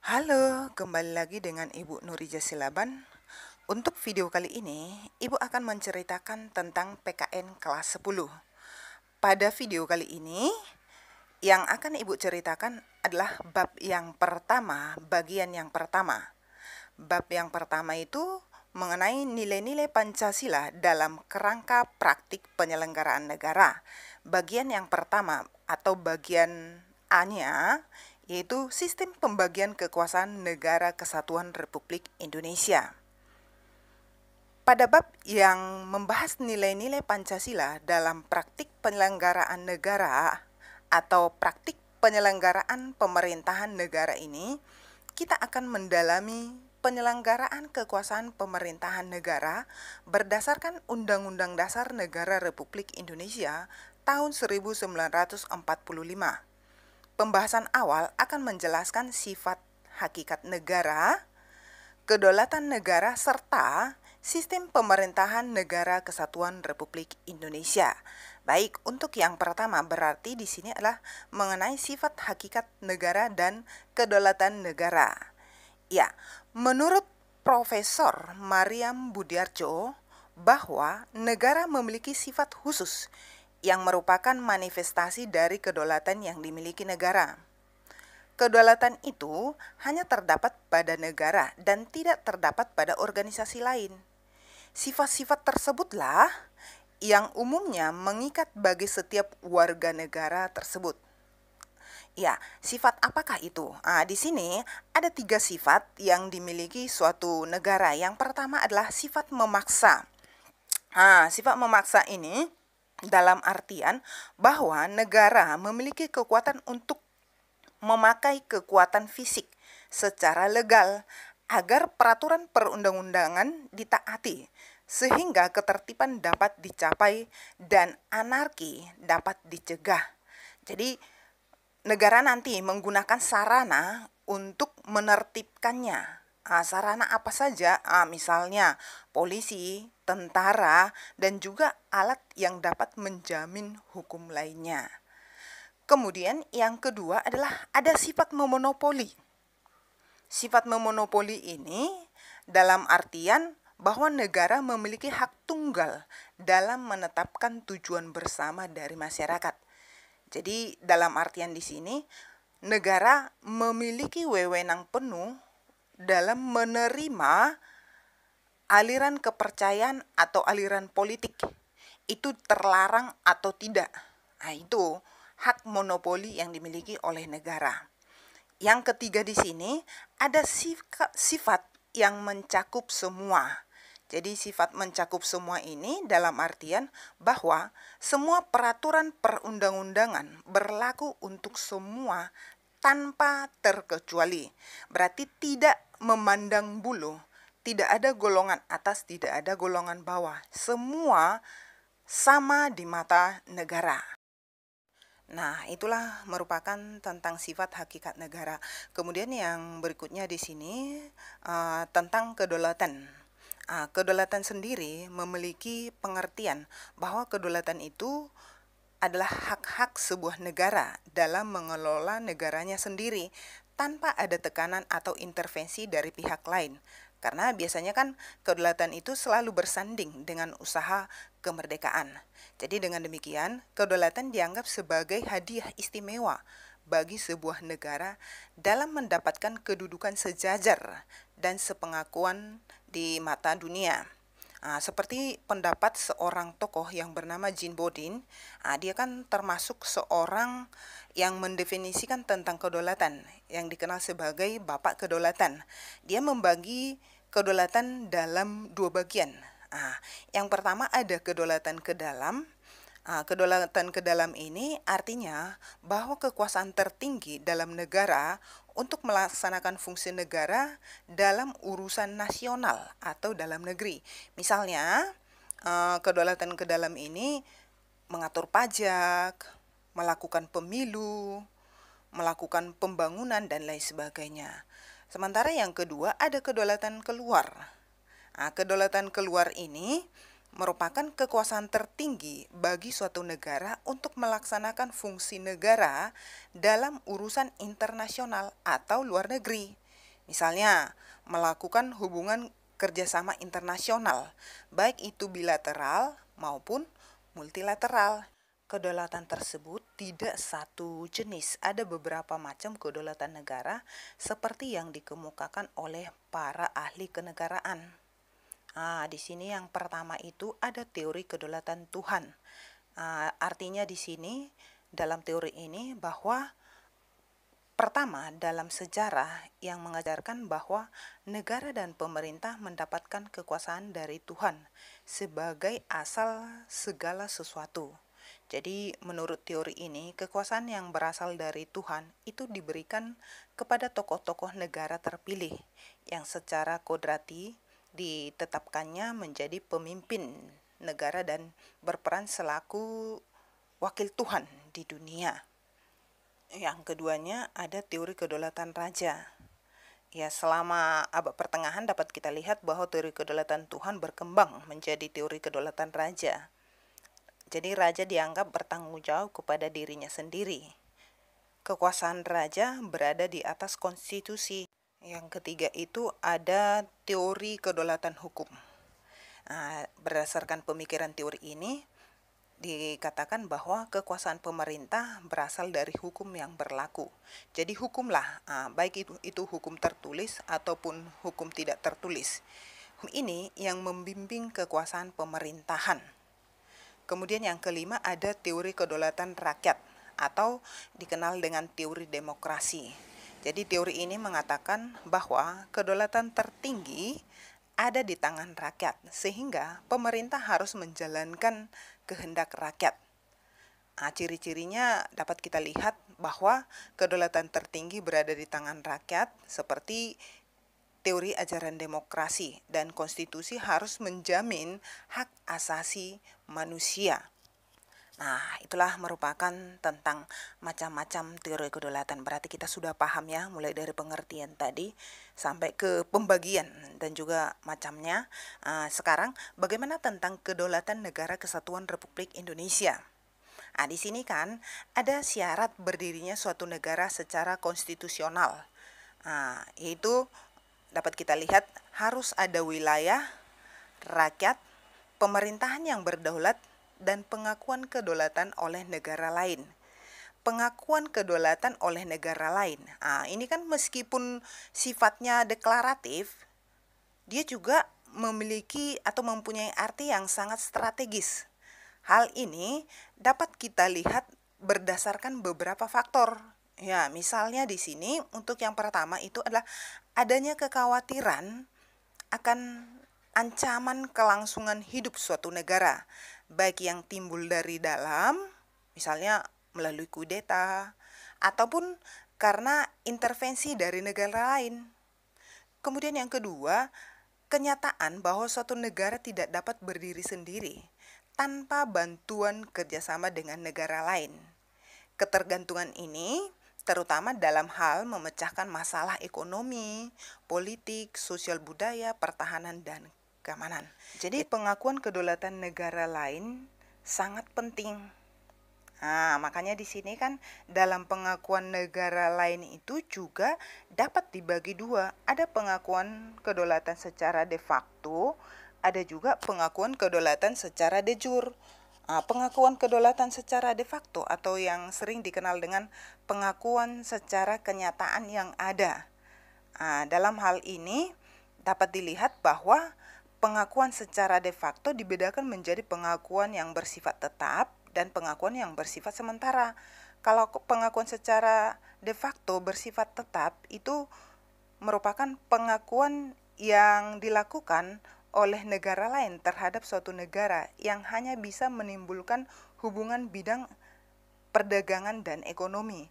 Halo, kembali lagi dengan Ibu Nurija Silaban. Untuk video kali ini, Ibu akan menceritakan tentang PKN kelas 10. Pada video kali ini, yang akan Ibu ceritakan adalah bab yang pertama, bagian yang pertama. Bab yang pertama itu mengenai nilai-nilai Pancasila dalam kerangka praktik penyelenggaraan negara. Bagian yang pertama atau bagian A-nya yaitu sistem pembagian kekuasaan negara kesatuan Republik Indonesia. Pada bab yang membahas nilai-nilai Pancasila dalam praktik penyelenggaraan negara atau praktik penyelenggaraan pemerintahan negara ini, kita akan mendalami penyelenggaraan kekuasaan pemerintahan negara berdasarkan Undang-Undang Dasar Negara Republik Indonesia tahun 1945. Pembahasan awal akan menjelaskan sifat hakikat negara, kedaulatan negara, serta sistem pemerintahan negara kesatuan Republik Indonesia. Baik, untuk yang pertama berarti di sini adalah mengenai sifat hakikat negara dan kedaulatan negara. Ya, menurut Profesor Mariam Budiarjo bahwa negara memiliki sifat khusus yang merupakan manifestasi dari kedaulatan yang dimiliki negara. Kedaulatan itu hanya terdapat pada negara dan tidak terdapat pada organisasi lain. Sifat-sifat tersebutlah yang umumnya mengikat bagi setiap warga negara tersebut. Ya, sifat apakah itu? Di sini ada 3 sifat yang dimiliki suatu negara. Yang pertama adalah sifat memaksa. Sifat memaksa ini dalam artian bahwa negara memiliki kekuatan untuk memakai kekuatan fisik secara legal agar peraturan perundang-undangan ditaati sehingga ketertiban dapat dicapai dan anarki dapat dicegah. Jadi negara nanti menggunakan sarana untuk menertibkannya. Sarana apa saja? Misalnya polisi, tentara, dan juga alat yang dapat menjamin hukum lainnya. Kemudian yang kedua adalah ada sifat memonopoli. Sifat memonopoli ini dalam artian bahwa negara memiliki hak tunggal dalam menetapkan tujuan bersama dari masyarakat. Jadi dalam artian di sini negara memiliki wewenang penuh dalam menerima aliran kepercayaan atau aliran politik. Itu terlarang atau tidak. Itu hak monopoli yang dimiliki oleh negara. Yang ketiga di sini ada sifat yang mencakup semua. Jadi sifat mencakup semua ini dalam artian bahwa semua peraturan perundang-undangan berlaku untuk semua tanpa terkecuali. Berarti tidak memandang bulu, tidak ada golongan atas, tidak ada golongan bawah. Semua sama di mata negara. Nah, itulah merupakan tentang sifat hakikat negara. Kemudian yang berikutnya di sini tentang kedaulatan. Kedaulatan sendiri memiliki pengertian bahwa kedaulatan itu adalah hak-hak sebuah negara dalam mengelola negaranya sendiri tanpa ada tekanan atau intervensi dari pihak lain. Karena biasanya kan kedaulatan itu selalu bersanding dengan usaha kemerdekaan. Jadi dengan demikian, kedaulatan dianggap sebagai hadiah istimewa bagi sebuah negara dalam mendapatkan kedudukan sejajar dan sepengakuan di mata dunia. Seperti pendapat seorang tokoh yang bernama Jean Bodin, dia kan termasuk seorang yang mendefinisikan tentang kedaulatan, yang dikenal sebagai Bapak Kedaulatan. Dia membagi kedaulatan dalam 2 bagian. Yang pertama ada kedaulatan ke dalam. Kedaulatan ke dalam ini artinya bahwa kekuasaan tertinggi dalam negara untuk melaksanakan fungsi negara dalam urusan nasional atau dalam negeri. Misalnya, kedaulatan ke dalam ini mengatur pajak, melakukan pemilu, melakukan pembangunan, dan lain sebagainya. Sementara yang kedua ada kedaulatan keluar. Kedaulatan keluar ini merupakan kekuasaan tertinggi bagi suatu negara untuk melaksanakan fungsi negara dalam urusan internasional atau luar negeri. Misalnya, melakukan hubungan kerjasama internasional, baik itu bilateral maupun multilateral. Kedaulatan tersebut tidak satu jenis, ada beberapa macam kedaulatan negara seperti yang dikemukakan oleh para ahli kenegaraan. Di sini yang pertama itu ada teori kedaulatan Tuhan. Artinya di sini dalam teori ini bahwa pertama, dalam sejarah yang mengajarkan bahwa negara dan pemerintah mendapatkan kekuasaan dari Tuhan sebagai asal segala sesuatu. Jadi, menurut teori ini, kekuasaan yang berasal dari Tuhan itu diberikan kepada tokoh-tokoh negara terpilih yang secara kodrati ditetapkannya menjadi pemimpin negara dan berperan selaku wakil Tuhan di dunia. Yang keduanya ada teori kedaulatan raja. Ya, selama abad pertengahan dapat kita lihat bahwa teori kedaulatan Tuhan berkembang menjadi teori kedaulatan raja. Jadi raja dianggap bertanggung jawab kepada dirinya sendiri. Kekuasaan raja berada di atas konstitusi. Yang ketiga itu ada teori kedaulatan hukum. Berdasarkan pemikiran teori ini, dikatakan bahwa kekuasaan pemerintah berasal dari hukum yang berlaku. Jadi hukumlah, baik itu hukum tertulis ataupun hukum tidak tertulis. Ini yang membimbing kekuasaan pemerintahan. Kemudian yang kelima ada teori kedaulatan rakyat atau dikenal dengan teori demokrasi. Jadi teori ini mengatakan bahwa kedaulatan tertinggi ada di tangan rakyat, sehingga pemerintah harus menjalankan kehendak rakyat. Ciri-cirinya dapat kita lihat bahwa kedaulatan tertinggi berada di tangan rakyat seperti teori ajaran demokrasi dan konstitusi harus menjamin hak asasi manusia. Itulah merupakan tentang macam-macam teori kedaulatan. Berarti kita sudah paham ya, mulai dari pengertian tadi sampai ke pembagian dan juga macamnya. Sekarang bagaimana tentang kedaulatan Negara Kesatuan Republik Indonesia? Di sini kan ada syarat berdirinya suatu negara secara konstitusional. Yaitu dapat kita lihat harus ada wilayah, rakyat, pemerintahan yang berdaulat, dan pengakuan kedaulatan oleh negara lain. Pengakuan kedaulatan oleh negara lain. Ini kan meskipun sifatnya deklaratif, dia juga memiliki atau mempunyai arti yang sangat strategis. Hal ini dapat kita lihat berdasarkan beberapa faktor. Ya, misalnya di sini untuk yang pertama itu adalah adanya kekhawatiran akan ancaman kelangsungan hidup suatu negara, baik yang timbul dari dalam, misalnya melalui kudeta, ataupun karena intervensi dari negara lain. Kemudian yang kedua, kenyataan bahwa suatu negara tidak dapat berdiri sendiri tanpa bantuan kerjasama dengan negara lain. Ketergantungan ini terutama dalam hal memecahkan masalah ekonomi, politik, sosial budaya, pertahanan, dan keamanan. Jadi pengakuan kedaulatan negara lain sangat penting. Makanya di sini kan dalam pengakuan negara lain itu juga dapat dibagi dua. Ada pengakuan kedaulatan secara de facto, ada juga pengakuan kedaulatan secara de jure. Pengakuan kedaulatan secara de facto atau yang sering dikenal dengan pengakuan secara kenyataan yang ada. Dalam hal ini dapat dilihat bahwa pengakuan secara de facto dibedakan menjadi pengakuan yang bersifat tetap dan pengakuan yang bersifat sementara. Kalau pengakuan secara de facto bersifat tetap itu merupakan pengakuan yang dilakukan oleh negara lain terhadap suatu negara yang hanya bisa menimbulkan hubungan bidang perdagangan dan ekonomi.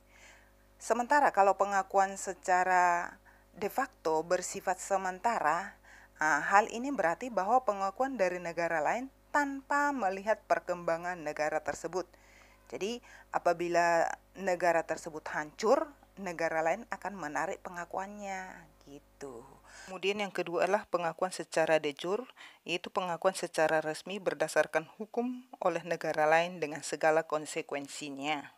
Sementara kalau pengakuan secara de facto bersifat sementara, hal ini berarti bahwa pengakuan dari negara lain tanpa melihat perkembangan negara tersebut. Jadi apabila negara tersebut hancur, negara lain akan menarik pengakuannya gitu. Kemudian yang kedua adalah pengakuan secara de jure, yaitu pengakuan secara resmi berdasarkan hukum oleh negara lain dengan segala konsekuensinya.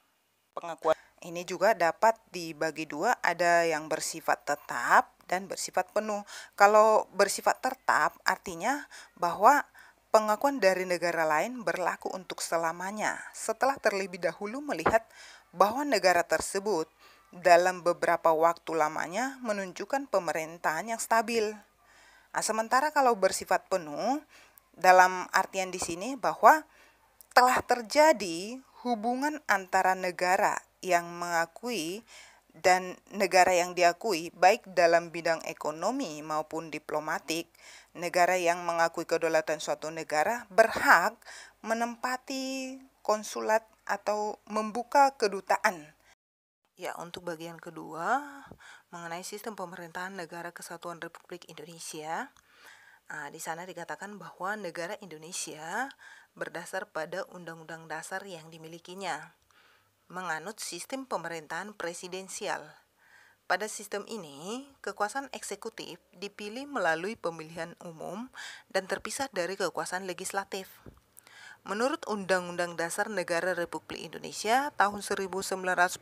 Ini juga dapat dibagi dua, ada yang bersifat tetap dan bersifat penuh. Kalau bersifat tetap artinya bahwa pengakuan dari negara lain berlaku untuk selamanya setelah terlebih dahulu melihat bahwa negara tersebut dalam beberapa waktu lamanya menunjukkan pemerintahan yang stabil. Nah, sementara kalau bersifat penuh, dalam artian di sini bahwa telah terjadi hubungan antara negara yang mengakui dan negara yang diakui, baik dalam bidang ekonomi maupun diplomatik. Negara yang mengakui kedaulatan suatu negara berhak menempati konsulat atau membuka kedutaan. Ya, untuk bagian kedua mengenai sistem pemerintahan Negara Kesatuan Republik Indonesia, di sana dikatakan bahwa negara Indonesia berdasar pada Undang-Undang Dasar yang dimilikinya, menganut sistem pemerintahan presidensial. Pada sistem ini, kekuasaan eksekutif dipilih melalui pemilihan umum dan terpisah dari kekuasaan legislatif. Menurut Undang-Undang Dasar Negara Republik Indonesia tahun 1945,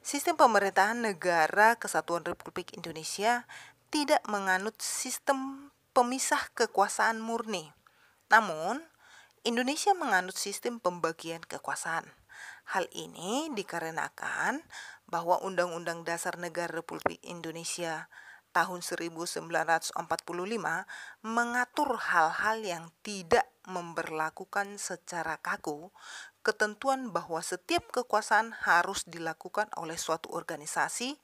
sistem pemerintahan Negara Kesatuan Republik Indonesia tidak menganut sistem pemisah kekuasaan murni. Namun, Indonesia menganut sistem pembagian kekuasaan. Hal ini dikarenakan bahwa Undang-Undang Dasar Negara Republik Indonesia tahun 1945 mengatur hal-hal yang tidak memberlakukan secara kaku ketentuan bahwa setiap kekuasaan harus dilakukan oleh suatu organisasi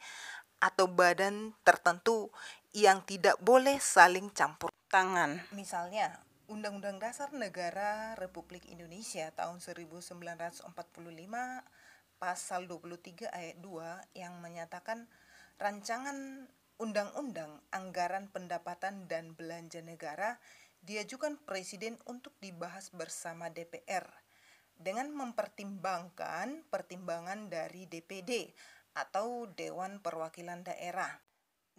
atau badan tertentu yang tidak boleh saling campur tangan. Misalnya, Undang-Undang Dasar Negara Republik Indonesia tahun 1945 pasal 23 ayat 2 yang menyatakan rancangan Undang-Undang Anggaran Pendapatan dan Belanja Negara diajukan Presiden untuk dibahas bersama DPR dengan mempertimbangkan pertimbangan dari DPD atau Dewan Perwakilan Daerah,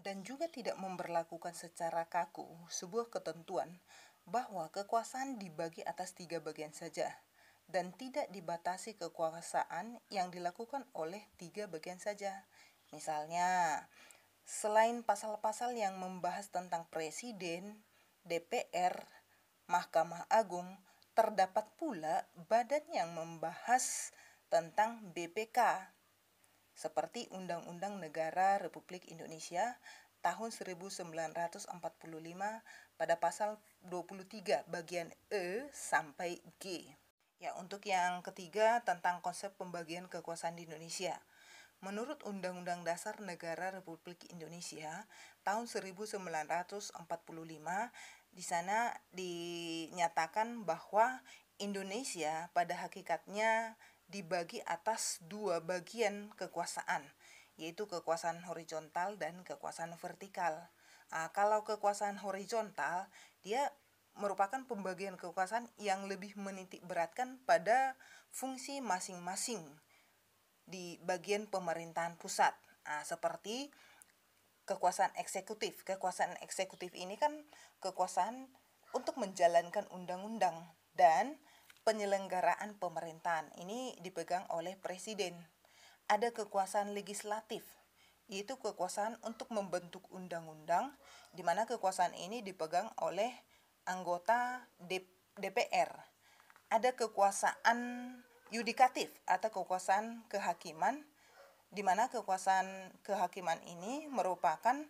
dan juga tidak memberlakukan secara kaku sebuah ketentuan bahwa kekuasaan dibagi atas 3 bagian saja dan tidak dibatasi kekuasaan yang dilakukan oleh 3 bagian saja. Misalnya, selain pasal-pasal yang membahas tentang Presiden, DPR, Mahkamah Agung, terdapat pula badan yang membahas tentang BPK, seperti Undang-Undang Negara Republik Indonesia tahun 1945 pada pasal 23 bagian E sampai G. Ya, untuk yang ketiga tentang konsep pembagian kekuasaan di Indonesia. Menurut Undang-Undang Dasar Negara Republik Indonesia tahun 1945, di sana dinyatakan bahwa Indonesia pada hakikatnya dibagi atas 2 bagian kekuasaan, yaitu kekuasaan horizontal dan kekuasaan vertikal. Kalau kekuasaan horizontal, dia merupakan pembagian kekuasaan yang lebih menitik beratkan pada fungsi masing-masing di bagian pemerintahan pusat, seperti kekuasaan eksekutif. Kekuasaan eksekutif ini kan kekuasaan untuk menjalankan undang-undang dan penyelenggaraan pemerintahan. Ini dipegang oleh presiden. Ada kekuasaan legislatif, yaitu kekuasaan untuk membentuk undang-undang, di mana kekuasaan ini dipegang oleh anggota DPR. Ada kekuasaan yudikatif atau kekuasaan kehakiman, di mana kekuasaan kehakiman ini merupakan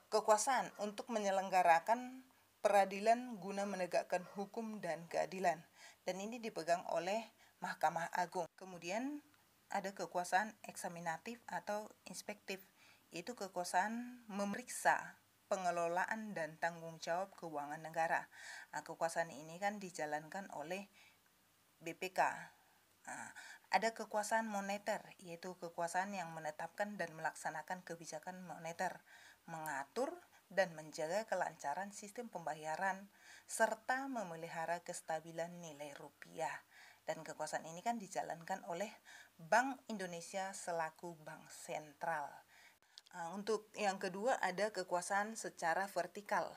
kekuasaan untuk menyelenggarakan peradilan guna menegakkan hukum dan keadilan, dan ini dipegang oleh Mahkamah Agung. Kemudian ada kekuasaan eksaminatif atau inspektif, yaitu kekuasaan memeriksa pengelolaan dan tanggung jawab keuangan negara. Kekuasaan ini kan dijalankan oleh BPK. Ada kekuasaan moneter, yaitu kekuasaan yang menetapkan dan melaksanakan kebijakan moneter, mengatur dan menjaga kelancaran sistem pembayaran, serta memelihara kestabilan nilai rupiah. Dan kekuasaan ini kan dijalankan oleh Bank Indonesia selaku bank sentral. Untuk yang kedua ada kekuasaan secara vertikal.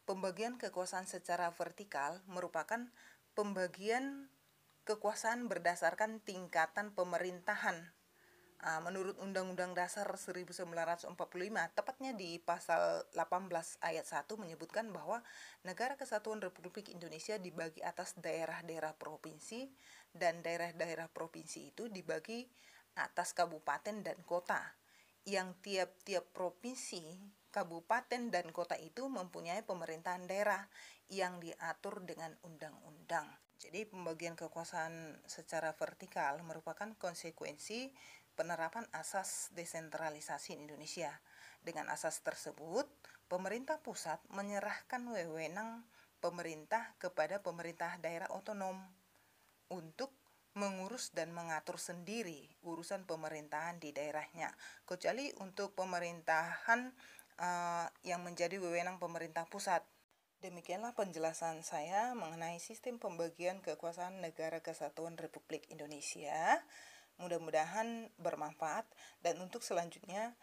Pembagian kekuasaan secara vertikal merupakan pembagian kekuasaan berdasarkan tingkatan pemerintahan. Menurut Undang-Undang Dasar 1945, tepatnya di pasal 18 ayat 1 menyebutkan bahwa Negara Kesatuan Republik Indonesia dibagi atas daerah-daerah provinsi, dan daerah-daerah provinsi itu dibagi atas kabupaten dan kota, yang tiap-tiap provinsi, kabupaten, dan kota itu mempunyai pemerintahan daerah yang diatur dengan undang-undang. Jadi pembagian kekuasaan secara vertikal merupakan konsekuensi penerapan asas desentralisasi in Indonesia. Dengan asas tersebut, pemerintah pusat menyerahkan wewenang pemerintah kepada pemerintah daerah otonom untuk mengurus dan mengatur sendiri urusan pemerintahan di daerahnya, kecuali untuk pemerintahan yang menjadi wewenang pemerintah pusat. Demikianlah penjelasan saya mengenai sistem pembagian kekuasaan Negara Kesatuan Republik Indonesia. Mudah-mudahan bermanfaat, dan untuk selanjutnya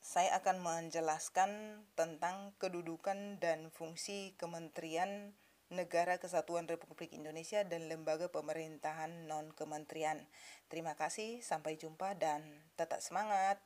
saya akan menjelaskan tentang kedudukan dan fungsi Kementerian Negara Kesatuan Republik Indonesia dan lembaga pemerintahan non-kementerian. Terima kasih, sampai jumpa dan tetap semangat.